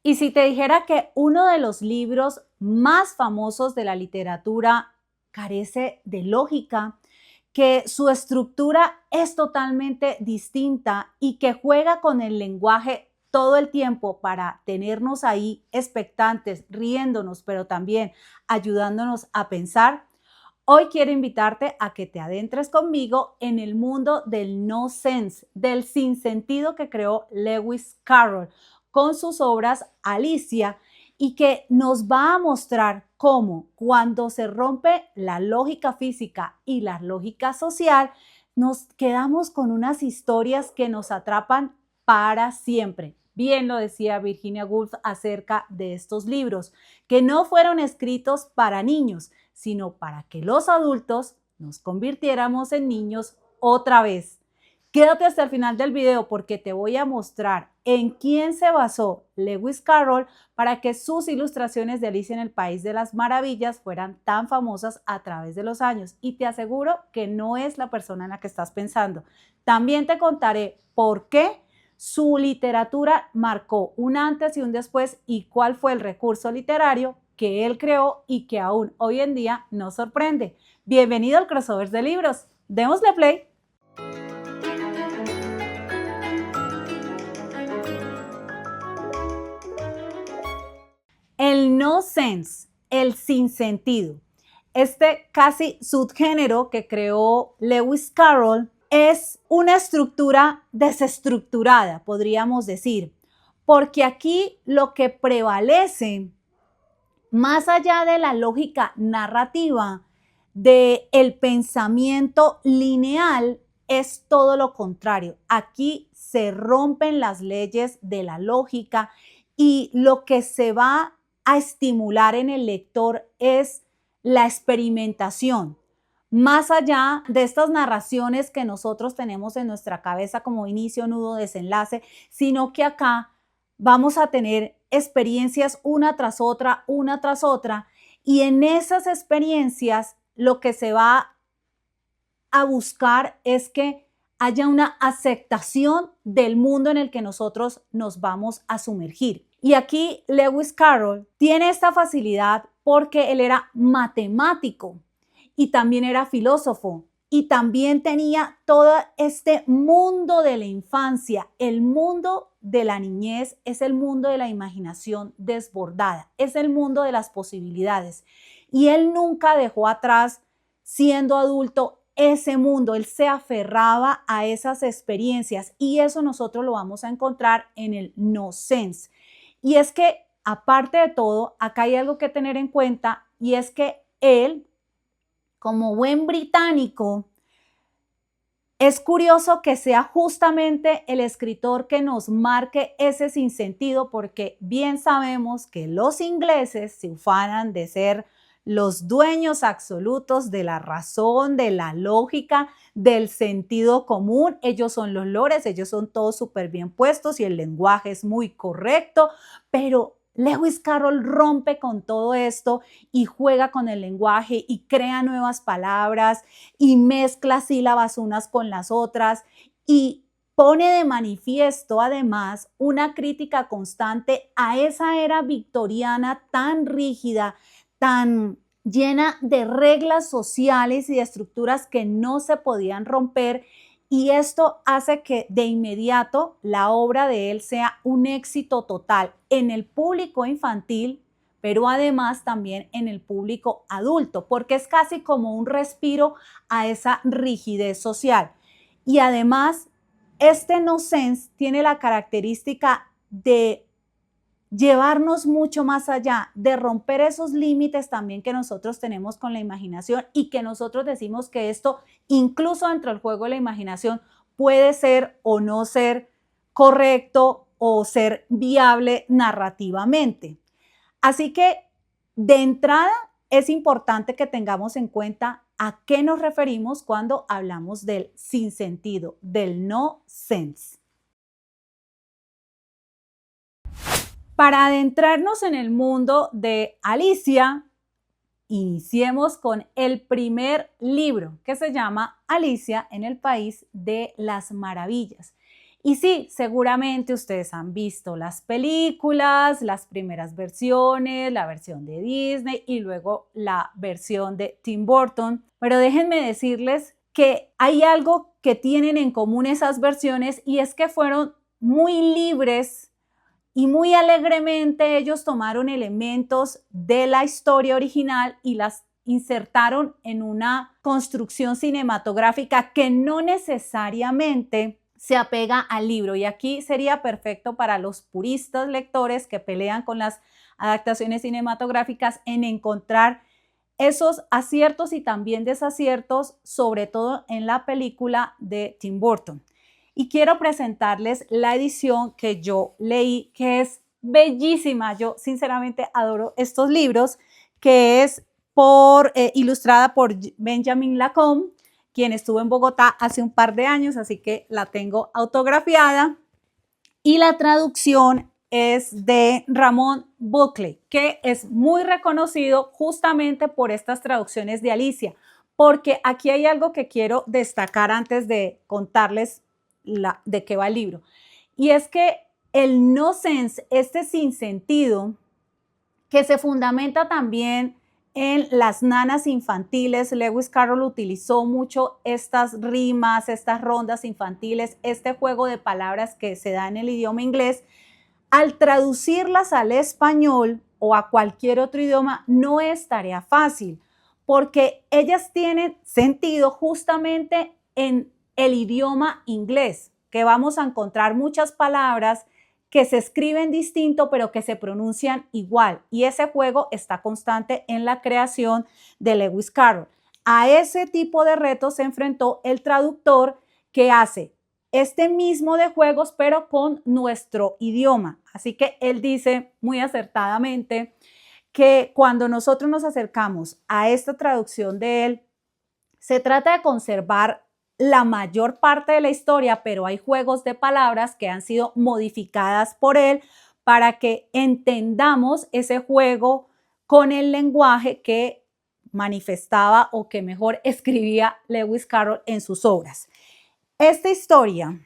Y si te dijera que uno de los libros más famosos de la literatura carece de lógica, que su estructura es totalmente distinta y que juega con el lenguaje todo el tiempo para tenernos ahí expectantes, riéndonos, pero también ayudándonos a pensar, hoy quiero invitarte a que te adentres conmigo en el mundo del nonsense, del sinsentido que creó Lewis Carroll con sus obras Alicia y que nos va a mostrar cómo cuando se rompe la lógica física y la lógica social, nos quedamos con unas historias que nos atrapan para siempre. Bien lo decía Virginia Woolf acerca de estos libros, que no fueron escritos para niños, sino para que los adultos nos convirtiéramos en niños otra vez. Quédate hasta el final del video porque te voy a mostrar en quién se basó Lewis Carroll para que sus ilustraciones de Alicia en el País de las Maravillas fueran tan famosas a través de los años. Y te aseguro que no es la persona en la que estás pensando. También te contaré por qué su literatura marcó un antes y un después y cuál fue el recurso literario que él creó y que aún hoy en día nos sorprende. Bienvenido al Crossover de Libros. Démosle play. El nonsense, el sinsentido. Este casi subgénero que creó Lewis Carroll es una estructura desestructurada, podríamos decir, porque aquí lo que prevalece, más allá de la lógica narrativa, del pensamiento lineal, es todo lo contrario. Aquí se rompen las leyes de la lógica y lo que se va a estimular en el lector es la experimentación. Más allá de estas narraciones que nosotros tenemos en nuestra cabeza como inicio, nudo, desenlace, sino que acá vamos a tener experiencias una tras otra, y en esas experiencias lo que se va a buscar es que haya una aceptación del mundo en el que nosotros nos vamos a sumergir. Y aquí Lewis Carroll tiene esta facilidad porque él era matemático y también era filósofo y también tenía todo este mundo de la infancia. El mundo de la niñez es el mundo de la imaginación desbordada, es el mundo de las posibilidades. Y él nunca dejó atrás, siendo adulto, ese mundo. Él se aferraba a esas experiencias y eso nosotros lo vamos a encontrar en el nonsense. Y es que, aparte de todo, acá hay algo que tener en cuenta y es que él, como buen británico, es curioso que sea justamente el escritor que nos marque ese sinsentido, porque bien sabemos que los ingleses se ufanan de ser los dueños absolutos de la razón, de la lógica, del sentido común. Ellos son los lores, ellos son todos súper bien puestos y el lenguaje es muy correcto, pero Lewis Carroll rompe con todo esto y juega con el lenguaje y crea nuevas palabras y mezcla sílabas unas con las otras y pone de manifiesto además una crítica constante a esa era victoriana tan rígida, tan llena de reglas sociales y de estructuras que no se podían romper. Y esto hace que de inmediato la obra de él sea un éxito total en el público infantil, pero además también en el público adulto, porque es casi como un respiro a esa rigidez social. Y además, este nonsense tiene la característica de llevarnos mucho más allá, de romper esos límites también que nosotros tenemos con la imaginación y que nosotros decimos que esto, incluso dentro del juego de la imaginación, puede ser o no ser correcto o ser viable narrativamente. Así que, de entrada, es importante que tengamos en cuenta a qué nos referimos cuando hablamos del sinsentido, del no sense. Para adentrarnos en el mundo de Alicia, iniciemos con el primer libro, que se llama Alicia en el País de las Maravillas. Y sí, seguramente ustedes han visto las películas, las primeras versiones, la versión de Disney y luego la versión de Tim Burton. Pero déjenme decirles que hay algo que tienen en común esas versiones y es que fueron muy libres y muy alegremente ellos tomaron elementos de la historia original y las insertaron en una construcción cinematográfica que no necesariamente se apega al libro. Y aquí sería perfecto para los puristas lectores que pelean con las adaptaciones cinematográficas en encontrar esos aciertos y también desaciertos, sobre todo en la película de Tim Burton. Y quiero presentarles la edición que yo leí, que es bellísima. Yo sinceramente adoro estos libros, que es ilustrada por Benjamin Lacombe, quien estuvo en Bogotá hace un par de años, así que la tengo autografiada. Y la traducción es de Ramón Buckley, que es muy reconocido justamente por estas traducciones de Alicia, porque aquí hay algo que quiero destacar antes de contarles de qué va el libro. Y es que el nonsense, este sinsentido, que se fundamenta también en las nanas infantiles. Lewis Carroll utilizó mucho estas rimas, estas rondas infantiles, este juego de palabras que se da en el idioma inglés. Al traducirlas al español o a cualquier otro idioma no es tarea fácil, porque ellas tienen sentido justamente en el idioma inglés, que vamos a encontrar muchas palabras que se escriben distinto pero que se pronuncian igual, y ese juego está constante en la creación de Lewis Carroll. A ese tipo de retos se enfrentó el traductor, que hace este mismo de juegos pero con nuestro idioma. Así que él dice muy acertadamente que cuando nosotros nos acercamos a esta traducción de él, se trata de conservar la mayor parte de la historia, pero hay juegos de palabras que han sido modificadas por él para que entendamos ese juego con el lenguaje que manifestaba o que mejor escribía Lewis Carroll en sus obras. Esta historia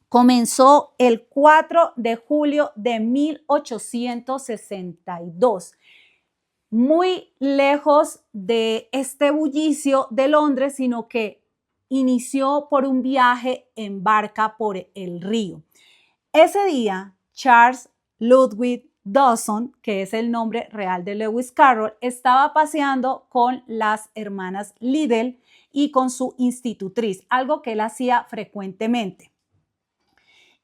comenzó el 4 de julio de 1862, muy lejos de este bullicio de Londres, sino que inició por un viaje en barca por el río. Ese día, Charles Ludwig Dawson, que es el nombre real de Lewis Carroll, estaba paseando con las hermanas Liddell y con su institutriz, algo que él hacía frecuentemente.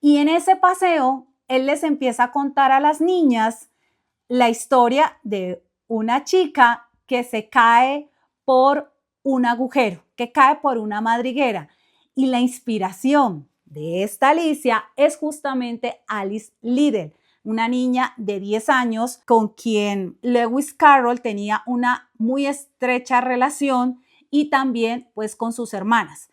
Y en ese paseo, él les empieza a contar a las niñas la historia de una chica que se cae por un agujero, que cae por una madriguera. Y la inspiración de esta Alicia es justamente Alice Liddell, una niña de 10 años con quien Lewis Carroll tenía una muy estrecha relación, y también pues con sus hermanas.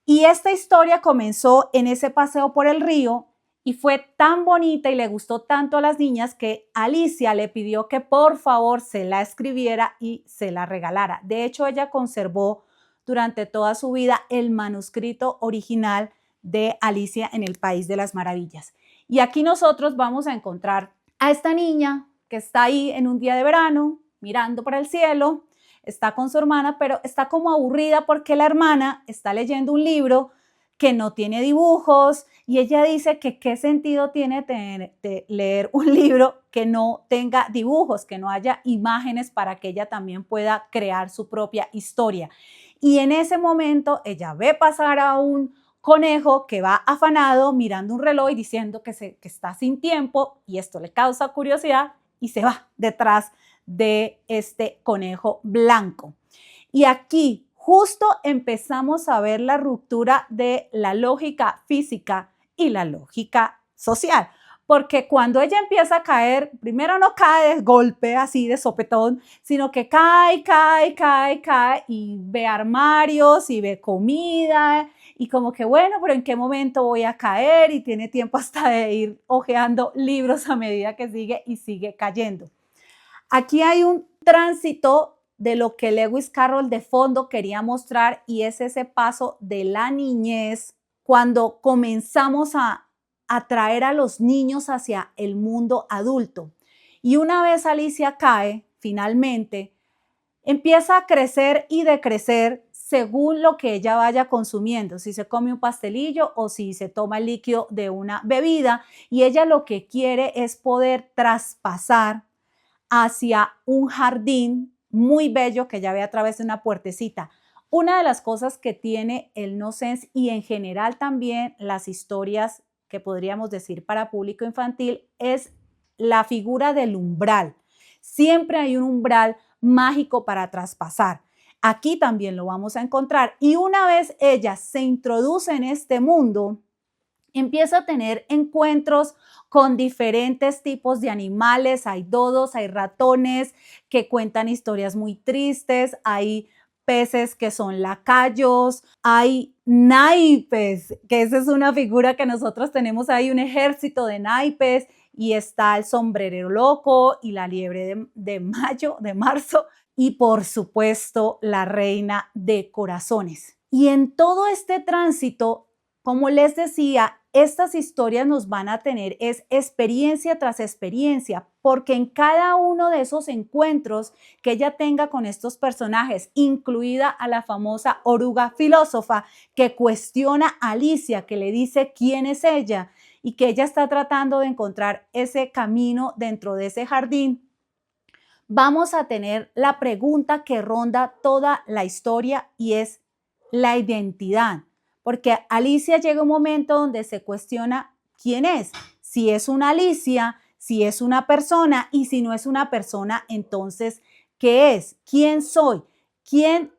Y esta historia comenzó en ese paseo por el río y fue tan bonita y le gustó tanto a las niñas que Alicia le pidió que por favor se la escribiera y se la regalara. De hecho, ella conservó durante toda su vida el manuscrito original de Alicia en el País de las Maravillas. Y aquí nosotros vamos a encontrar a esta niña que está ahí en un día de verano mirando para el cielo. Está con su hermana, pero está como aburrida porque la hermana está leyendo un libro que no tiene dibujos, y ella dice que qué sentido tiene leer un libro que no tenga dibujos, que no haya imágenes para que ella también pueda crear su propia historia. Y en ese momento ella ve pasar a un conejo que va afanado mirando un reloj y diciendo que está sin tiempo, y esto le causa curiosidad y se va detrás de este conejo blanco. Y aquí justo empezamos a ver la ruptura de la lógica física y la lógica social, porque cuando ella empieza a caer, primero no cae de golpe así de sopetón, sino que cae y ve armarios y ve comida y como que bueno, pero ¿en qué momento voy a caer? Y tiene tiempo hasta de ir hojeando libros a medida que sigue y sigue cayendo. Aquí hay un tránsito de lo que Lewis Carroll de fondo quería mostrar, y es ese paso de la niñez cuando comenzamos a atraer a los niños hacia el mundo adulto. Y una vez Alicia cae, finalmente, empieza a crecer y decrecer según lo que ella vaya consumiendo, si se come un pastelillo o si se toma el líquido de una bebida, y ella lo que quiere es poder traspasar hacia un jardín muy bello que ya ve a través de una puertecita. Una de las cosas que tiene el no sense y en general también las historias que podríamos decir para público infantil es la figura del umbral. Siempre hay un umbral mágico para traspasar. Aquí también lo vamos a encontrar. Y una vez ella se introduce en este mundo, empieza a tener encuentros con diferentes tipos de animales. Hay dodos, hay ratones que cuentan historias muy tristes, hay peces que son lacayos, hay naipes, que esa es una figura que nosotros tenemos ahí, un ejército de naipes, y está el sombrerero loco y la liebre de marzo, y por supuesto la reina de corazones. Y en todo este tránsito, como les decía, estas historias nos van a tener es experiencia tras experiencia, porque en cada uno de esos encuentros que ella tenga con estos personajes, incluida a la famosa oruga filósofa que cuestiona a Alicia, que le dice quién es ella y que ella está tratando de encontrar ese camino dentro de ese jardín, vamos a tener la pregunta que ronda toda la historia y es la identidad. Porque Alicia llega un momento donde se cuestiona quién es, si es una Alicia, si es una persona, y si no es una persona, entonces, ¿qué es? ¿Quién soy? ¿Quién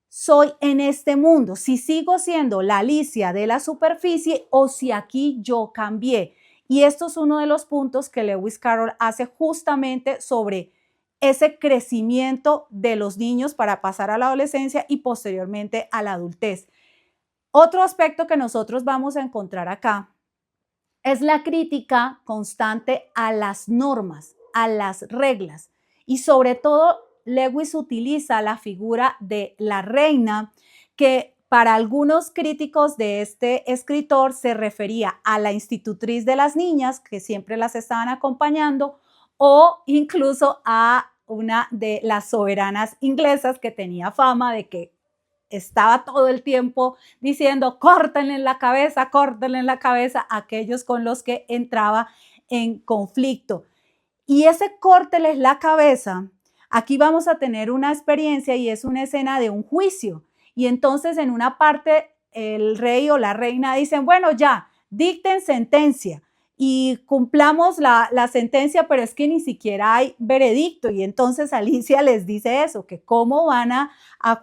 soy en este mundo? Si sigo siendo la Alicia de la superficie o si aquí yo cambié. Y esto es uno de los puntos que Lewis Carroll hace justamente sobre ese crecimiento de los niños para pasar a la adolescencia y posteriormente a la adultez. Otro aspecto que nosotros vamos a encontrar acá es la crítica constante a las normas, a las reglas, y sobre todo Lewis utiliza la figura de la reina, que para algunos críticos de este escritor se refería a la institutriz de las niñas que siempre las estaban acompañando, o incluso a una de las soberanas inglesas que tenía fama de que estaba todo el tiempo diciendo córtenle en la cabeza a aquellos con los que entraba en conflicto. Y ese córteles la cabeza, aquí vamos a tener una experiencia y es una escena de un juicio. Y entonces en una parte el rey o la reina dicen, bueno, ya, dicten sentencia y cumplamos la sentencia, pero es que ni siquiera hay veredicto. Y entonces Alicia les dice eso, que cómo van a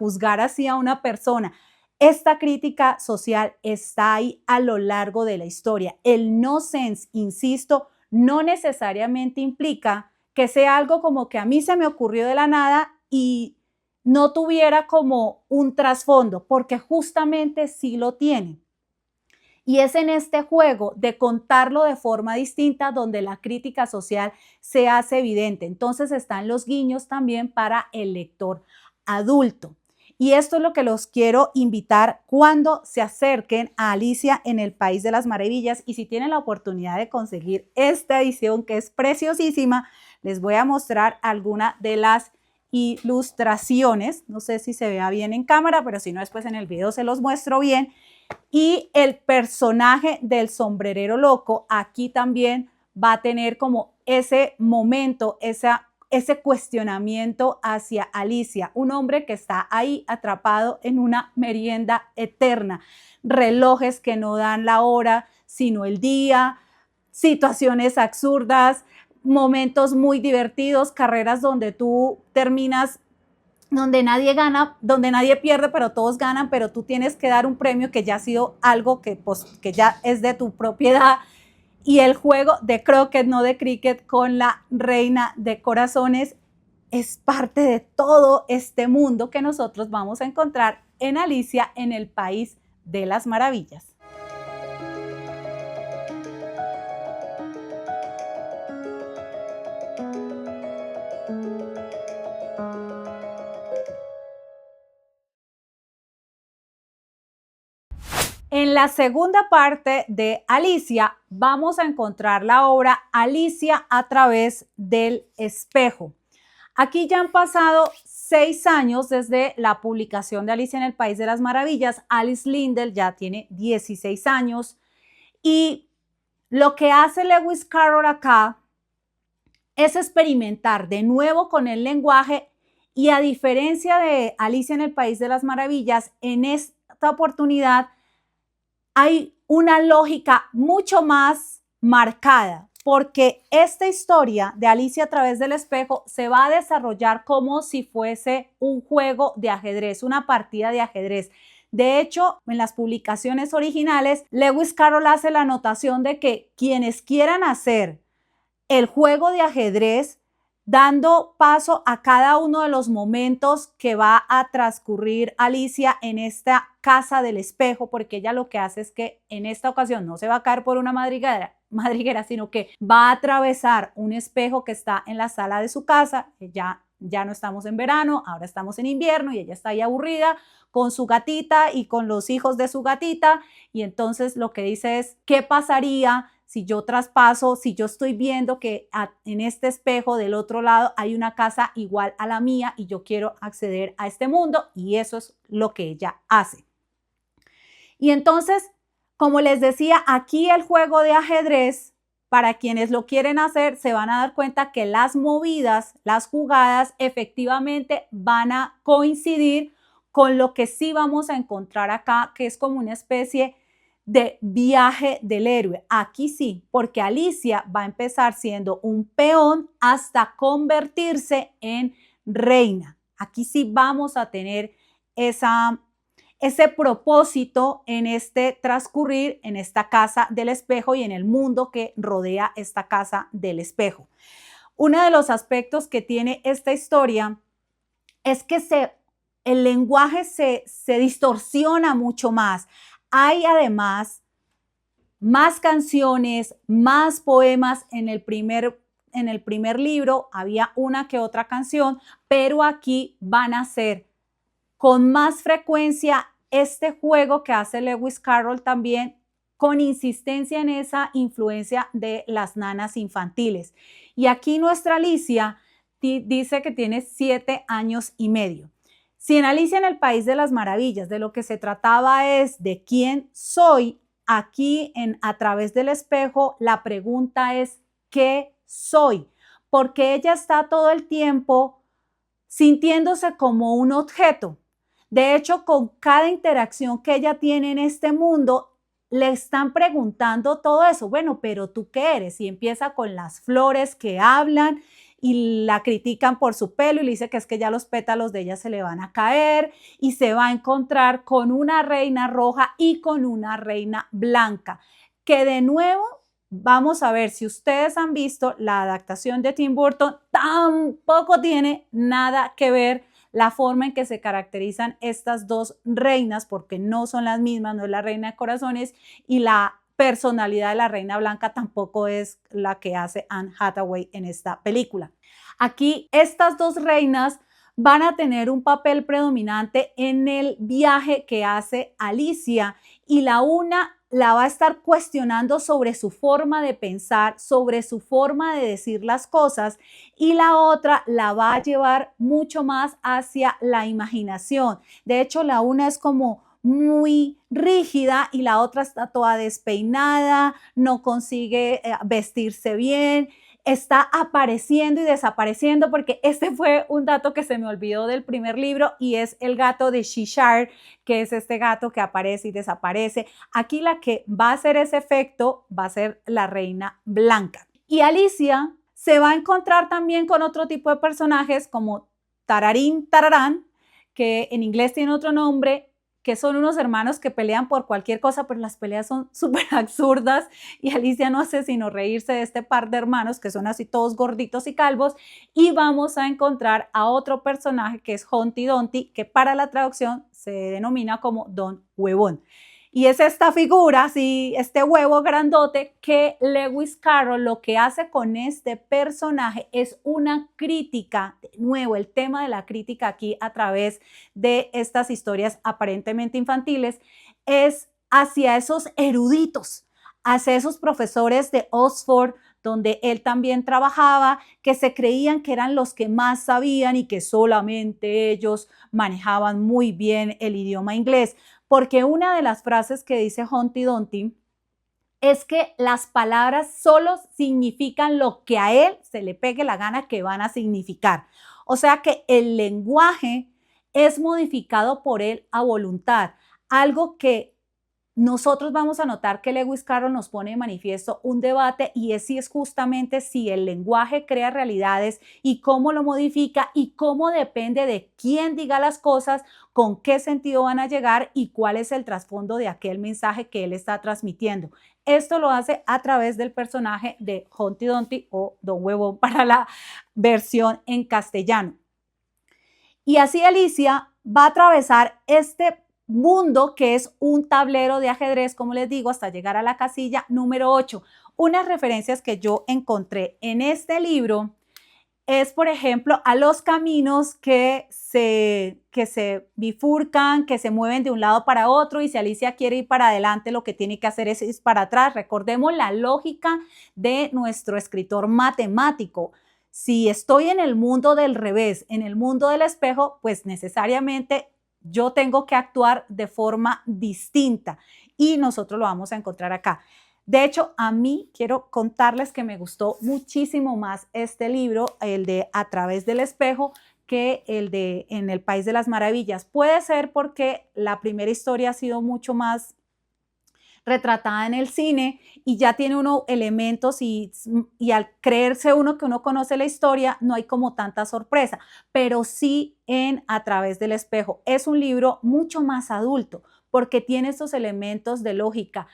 juzgar así a una persona. Esta crítica social está ahí a lo largo de la historia. El no sense, insisto, no necesariamente implica que sea algo como que a mí se me ocurrió de la nada y no tuviera como un trasfondo, porque justamente sí lo tiene. Y es en este juego de contarlo de forma distinta donde la crítica social se hace evidente. Entonces están los guiños también para el lector adulto. Y esto es lo que los quiero invitar cuando se acerquen a Alicia en el País de las Maravillas. Y si tienen la oportunidad de conseguir esta edición que es preciosísima, les voy a mostrar alguna de las ilustraciones. No sé si se vea bien en cámara, pero si no, después en el video se los muestro bien. Y el personaje del sombrerero loco aquí también va a tener como ese momento, ese cuestionamiento hacia Alicia, un hombre que está ahí atrapado en una merienda eterna, relojes que no dan la hora, sino el día, situaciones absurdas, momentos muy divertidos, carreras donde tú terminas donde nadie gana, donde nadie pierde, pero todos ganan, pero tú tienes que dar un premio que ya ha sido algo que, pues, que ya es de tu propiedad. Y el juego de croquet, no de cricket, con la reina de corazones es parte de todo este mundo que nosotros vamos a encontrar en Alicia en el País de las Maravillas. En En la segunda parte de Alicia vamos a encontrar la obra Alicia a través del espejo. Aquí ya han pasado 6 años desde la publicación de Alicia en el País de las Maravillas. Alice Liddell ya tiene 16 años y lo que hace Lewis Carroll acá es experimentar de nuevo con el lenguaje y, a diferencia de Alicia en el País de las Maravillas, en esta oportunidad hay una lógica mucho más marcada, porque esta historia de Alicia a través del espejo se va a desarrollar como si fuese un juego de ajedrez, una partida de ajedrez. De hecho, en las publicaciones originales, Lewis Carroll hace la anotación de que quienes quieran hacer el juego de ajedrez, dando paso a cada uno de los momentos que va a transcurrir Alicia en esta casa del espejo, porque ella lo que hace es que en esta ocasión no se va a caer por una madriguera, sino que va a atravesar un espejo que está en la sala de su casa. Ya no estamos en verano, ahora estamos en invierno y ella está ahí aburrida con su gatita y con los hijos de su gatita, y entonces lo que dice es, ¿qué pasaría si yo traspaso, si yo estoy viendo que en este espejo del otro lado hay una casa igual a la mía y yo quiero acceder a este mundo? Y eso es lo que ella hace. Y entonces, como les decía, aquí el juego de ajedrez, para quienes lo quieren hacer, se van a dar cuenta que las movidas, las jugadas, efectivamente van a coincidir con lo que sí vamos a encontrar acá, que es como una especie de viaje del héroe. Aquí sí, porque Alicia va a empezar siendo un peón hasta convertirse en reina. Aquí sí vamos a tener ese propósito en este transcurrir en esta casa del espejo y en el mundo que rodea esta casa del espejo. Uno de los aspectos que tiene esta historia es que el lenguaje se distorsiona mucho más. Hay además más canciones, más poemas. En el primer libro había una que otra canción, pero aquí van a ser con más frecuencia este juego que hace Lewis Carroll, también con insistencia en esa influencia de las nanas infantiles. Y aquí nuestra Alicia dice que tiene 7 años y medio. Si en Alicia en el País de las Maravillas de lo que se trataba es de quién soy, aquí a través del espejo la pregunta es ¿qué soy? Porque ella está todo el tiempo sintiéndose como un objeto. De hecho, con cada interacción que ella tiene en este mundo, le están preguntando todo eso. Bueno, pero ¿tú qué eres? Y empieza con las flores que hablan y la critican por su pelo y le dice que es que ya los pétalos de ella se le van a caer, y se va a encontrar con una reina roja y con una reina blanca, que de nuevo vamos a ver, si ustedes han visto la adaptación de Tim Burton, tampoco tiene nada que ver la forma en que se caracterizan estas dos reinas, porque no son las mismas. No es la reina de corazones y la personalidad de la reina blanca tampoco es la que hace Anne Hathaway en esta película. Aquí estas dos reinas van a tener un papel predominante en el viaje que hace Alicia, y la una la va a estar cuestionando sobre su forma de pensar, sobre su forma de decir las cosas, y la otra la va a llevar mucho más hacia la imaginación. De hecho, la una es como muy rígida y la otra está toda despeinada, no consigue vestirse bien, está apareciendo y desapareciendo, porque este fue un dato que se me olvidó del primer libro, y es el gato de Cheshire, que es este gato que aparece y desaparece. Aquí la que va a hacer ese efecto va a ser la reina blanca. Y Alicia se va a encontrar también con otro tipo de personajes como Tararín Tararán, que en inglés tiene otro nombre, que son unos hermanos que pelean por cualquier cosa, pero las peleas son súper absurdas y Alicia no hace sino reírse de este par de hermanos que son así todos gorditos y calvos. Y vamos a encontrar a otro personaje que es Humpty Dumpty, que para la traducción se denomina como Don Huevón. Y es esta figura, así, este huevo grandote, que Lewis Carroll lo que hace con este personaje es una crítica. De nuevo, el tema de la crítica aquí a través de estas historias aparentemente infantiles es hacia esos eruditos, hacia esos profesores de Oxford, donde él también trabajaba, que se creían que eran los que más sabían y que solamente ellos manejaban muy bien el idioma inglés. Porque una de las frases que dice Humpty Dumpty es que las palabras solo significan lo que a él se le pegue la gana que van a significar. O sea que el lenguaje es modificado por él a voluntad, algo que nosotros vamos a notar que Lewis Carroll nos pone de manifiesto un debate y es justamente si el lenguaje crea realidades y cómo lo modifica y cómo depende de quién diga las cosas, con qué sentido van a llegar y cuál es el trasfondo de aquel mensaje que él está transmitiendo. Esto lo hace a través del personaje de Humpty Dumpty o Don Huevón para la versión en castellano. Y así Alicia va a atravesar este mundo que es un tablero de ajedrez, como les digo, hasta llegar a la casilla número 8. Unas referencias que yo encontré en este libro es, por ejemplo, a los caminos que se bifurcan, que se mueven de un lado para otro, y si Alicia quiere ir para adelante, lo que tiene que hacer es ir para atrás. Recordemos la lógica de nuestro escritor matemático. Si estoy en el mundo del revés, en el mundo del espejo, pues necesariamente yo tengo que actuar de forma distinta y nosotros lo vamos a encontrar acá. De hecho, a mí quiero contarles que me gustó muchísimo más este libro, el de A través del espejo, que el de En el País de las Maravillas. Puede ser porque la primera historia ha sido mucho más retratada en el cine y ya tiene unos elementos y al creerse uno que uno conoce la historia, no hay como tanta sorpresa, pero sí en A través del espejo. Es un libro mucho más adulto porque tiene estos elementos de lógica.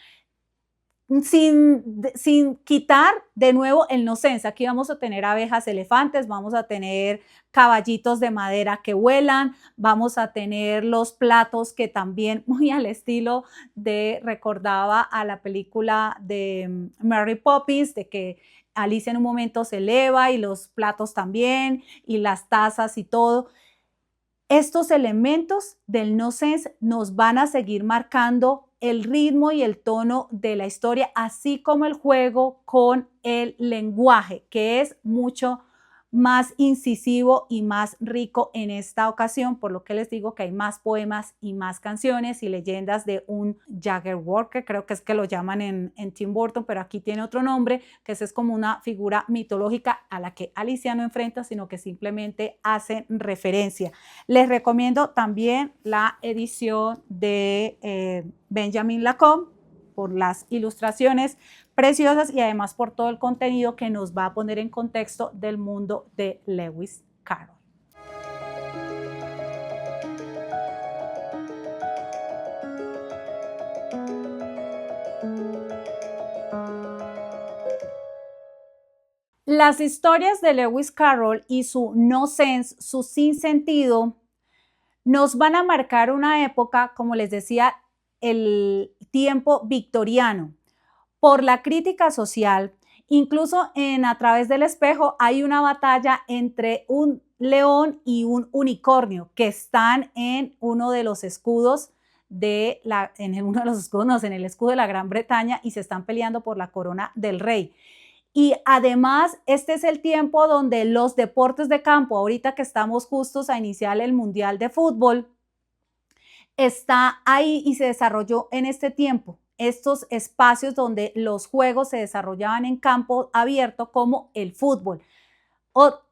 Sin quitar de nuevo el nonsense. Aquí vamos a tener abejas elefantes, vamos a tener caballitos de madera que vuelan, vamos a tener los platos que también muy al estilo de recordaba a la película de Mary Poppins, de que Alicia en un momento se eleva y los platos también y las tazas y todo. Estos elementos del nonsense nos van a seguir marcando el ritmo y el tono de la historia, así como el juego con el lenguaje, que es mucho más incisivo y más rico en esta ocasión, por lo que les digo que hay más poemas y más canciones y leyendas de un Jaggerwort, que creo que es que lo llaman en Tim Burton, pero aquí tiene otro nombre, que es como una figura mitológica a la que Alicia no enfrenta, sino que simplemente hacen referencia. Les recomiendo también la edición de Benjamin Lacombe por las ilustraciones preciosas y además por todo el contenido que nos va a poner en contexto del mundo de Lewis Carroll. Las historias de Lewis Carroll y su nonsense, su sinsentido, nos van a marcar una época, como les decía, el tiempo victoriano. Por la crítica social, incluso en A través del espejo hay una batalla entre un león y un unicornio que están en uno de los escudos en el escudo de la Gran Bretaña y se están peleando por la corona del rey. Y además, este es el tiempo donde los deportes de campo, ahorita que estamos justos a iniciar el Mundial de Fútbol, está ahí y se desarrolló en este tiempo. Estos espacios donde los juegos se desarrollaban en campo abierto como el fútbol.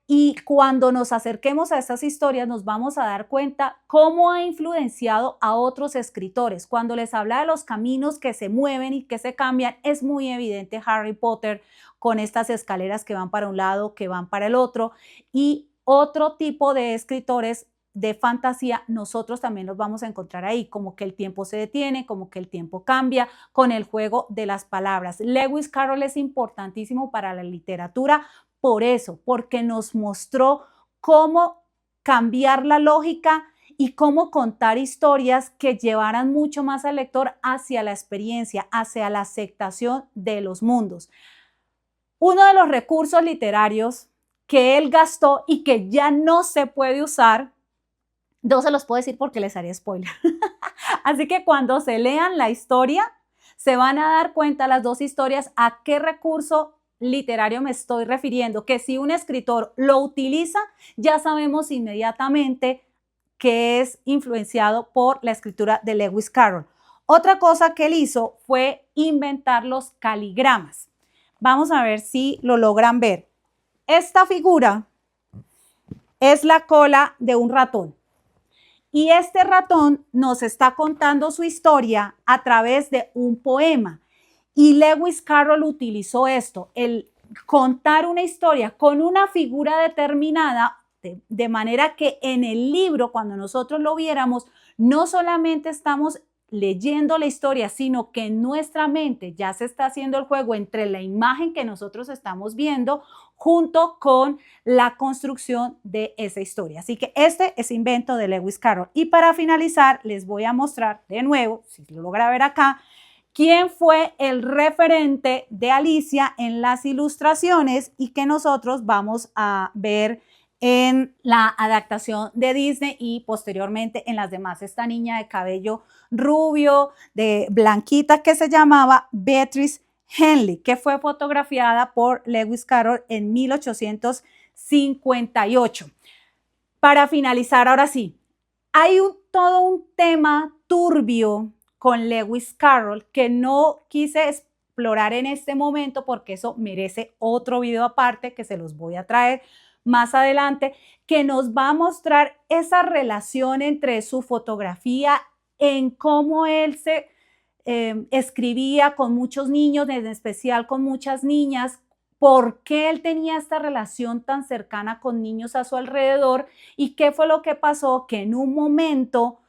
Y cuando nos acerquemos a estas historias nos vamos a dar cuenta cómo ha influenciado a otros escritores. Cuando les habla de los caminos que se mueven y que se cambian, es muy evidente Harry Potter con estas escaleras que van para un lado, que van para el otro, y otro tipo de escritores de fantasía, nosotros también los vamos a encontrar ahí, como que el tiempo se detiene, como que el tiempo cambia, con el juego de las palabras. Lewis Carroll es importantísimo para la literatura por eso, porque nos mostró cómo cambiar la lógica y cómo contar historias que llevaran mucho más al lector hacia la experiencia, hacia la aceptación de los mundos. Uno de los recursos literarios que él gastó y que ya no se puede usar No se los puedo decir porque les haría spoiler. Así que cuando se lean la historia, se van a dar cuenta las dos historias a qué recurso literario me estoy refiriendo, que si un escritor lo utiliza, ya sabemos inmediatamente que es influenciado por la escritura de Lewis Carroll. Otra cosa que él hizo fue inventar los caligramas. Vamos a ver si lo logran ver. Esta figura es la cola de un ratón. Y este ratón nos está contando su historia a través de un poema. Y Lewis Carroll utilizó esto, el contar una historia con una figura determinada, de manera que en el libro, cuando nosotros lo viéramos, no solamente estamos leyendo la historia, sino que en nuestra mente ya se está haciendo el juego entre la imagen que nosotros estamos viendo junto con la construcción de esa historia. Así que este es invento de Lewis Carroll. Y para finalizar, les voy a mostrar de nuevo, si lo logra ver acá, quién fue el referente de Alicia en las ilustraciones y que nosotros vamos a ver en la adaptación de Disney y posteriormente en las demás. Esta niña de cabello rubio, de blanquita, que se llamaba Beatrice Henley, que fue fotografiada por Lewis Carroll en 1858. Para finalizar, ahora sí, hay todo un tema turbio con Lewis Carroll que no quise explorar en este momento porque eso merece otro video aparte que se los voy a traer más adelante, que nos va a mostrar esa relación entre su fotografía, en cómo él se escribía con muchos niños, en especial con muchas niñas, por qué él tenía esta relación tan cercana con niños a su alrededor y qué fue lo que pasó, que en un momento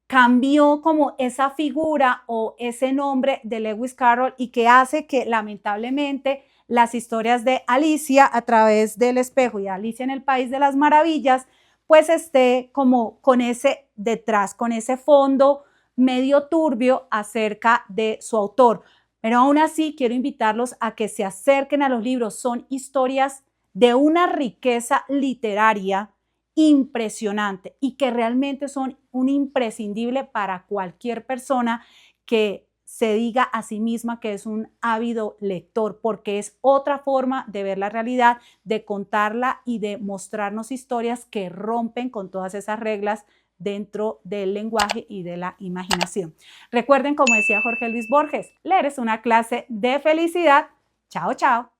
cambió como esa figura o ese nombre de Lewis Carroll y que hace que lamentablemente las historias de Alicia a través del espejo y Alicia en el País de las Maravillas pues esté como con ese detrás, con ese fondo medio turbio acerca de su autor. Pero aún así quiero invitarlos a que se acerquen a los libros. Son historias de una riqueza literaria impresionante y que realmente son un imprescindible para cualquier persona que se diga a sí misma que es un ávido lector, porque es otra forma de ver la realidad, de contarla y de mostrarnos historias que rompen con todas esas reglas dentro del lenguaje y de la imaginación. Recuerden, como decía Jorge Luis Borges, leer es una clase de felicidad. Chao, chao.